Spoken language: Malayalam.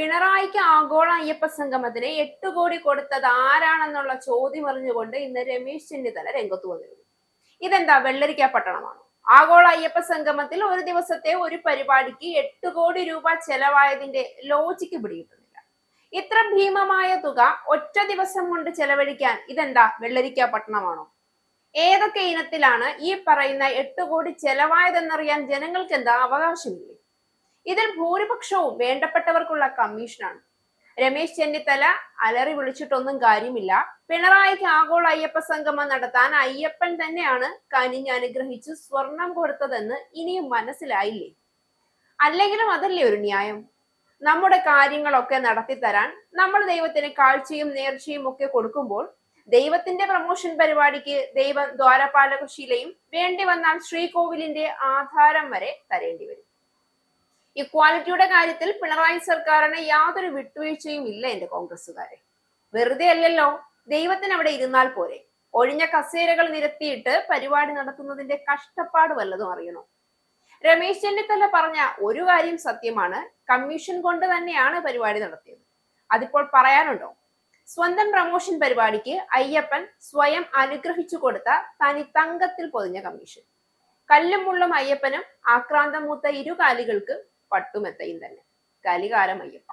പിണറായിക്ക് ആഗോള അയ്യപ്പ സംഗമത്തിന് 8 കോടി കൊടുത്തത് ആരാണെന്നുള്ള ചോദ്യം അറിഞ്ഞുകൊണ്ട് ഇന്ന് രമേശ് ചെന്നിത്തല രംഗത്ത് വന്നിരുന്നു. ഇതെന്താ വെള്ളരിക്ക പട്ടണമാണോ? ആഗോള അയ്യപ്പ സംഗമത്തിൽ ഒരു ദിവസത്തെ ഒരു പരിപാടിക്ക് 8 കോടി രൂപ ചെലവായതിന്റെ ലോജിക്ക് പിടികിട്ടുന്നില്ല. ഇത്ര ഭീമമായ തുക ഒറ്റ ദിവസം കൊണ്ട് ചെലവഴിക്കാൻ ഇതെന്താ വെള്ളരിക്ക പട്ടണമാണോ? ഏതൊക്കെ ഇനത്തിലാണ് ഈ പറയുന്ന 8 കോടി ചെലവായതെന്നറിയാൻ ജനങ്ങൾക്ക് എന്താ അവകാശമില്ലേ? ഇതിൽ ഭൂരിപക്ഷവും വേണ്ടപ്പെട്ടവർക്കുള്ള കമ്മീഷനാണ്. രമേശ് ചെന്നിത്തല അലറി വിളിച്ചിട്ടൊന്നും കാര്യമില്ല. പിണറായിക്ക് ആഗോള അയ്യപ്പ സംഗമം നടത്താൻ അയ്യപ്പൻ തന്നെയാണ് കനിഞ്ഞ് അനുഗ്രഹിച്ച് സ്വർണം കൊടുത്തതെന്ന് ഇനിയും മനസ്സിലായില്ലേ? അല്ലെങ്കിലും അതല്ലേ ഒരു ന്യായം? നമ്മുടെ കാര്യങ്ങളൊക്കെ നടത്തിത്തരാൻ നമ്മൾ ദൈവത്തിന് കാഴ്ചയും നേർച്ചയും ഒക്കെ കൊടുക്കുമ്പോൾ ദൈവത്തിന്റെ പ്രമോഷൻ പരിപാടിക്ക് ദൈവം ദ്വാരപാലകശീലയും വേണ്ടി വന്നാൽ ശ്രീകോവിലിന്റെ ആധാരം വരെ തരേണ്ടി വരും. ഇക്വാലിറ്റിയുടെ കാര്യത്തിൽ പിണറായി സർക്കാരിന് യാതൊരു വിട്ടുവീഴ്ചയും ഇല്ല. എന്റെ കോൺഗ്രസ്സുകാരെ, വെറുതെ അല്ലല്ലോ ദൈവത്തിന് അവിടെ ഇരുന്നാൽ പോരെ? ഒഴിഞ്ഞ കസേരകൾ നിരത്തിയിട്ട് പരിപാടി നടത്തുന്നതിന്റെ കഷ്ടപ്പാട് വല്ലതും അറിയണോ? രമേശ് ചെന്നിത്തല പറഞ്ഞ ഒരു കാര്യം സത്യമാണ്, കമ്മീഷൻ കൊണ്ട് തന്നെയാണ് പരിപാടി നടത്തിയത്. അതിപ്പോൾ പറയാനുണ്ടോ? സ്വന്തം പ്രമോഷൻ പരിപാടിക്ക് അയ്യപ്പൻ സ്വയം അനുഗ്രഹിച്ചു കൊടുത്ത തനി തങ്കത്തിൽ പൊതിഞ്ഞ കമ്മീഷൻ. കല്ലും മുള്ളും അയ്യപ്പനും ആക്രാന്തം മൂത്ത ഇരുകാലികൾക്ക് പട്ടുമെത്തയും തന്നെ. കലികാലം അയ്യപ്പ.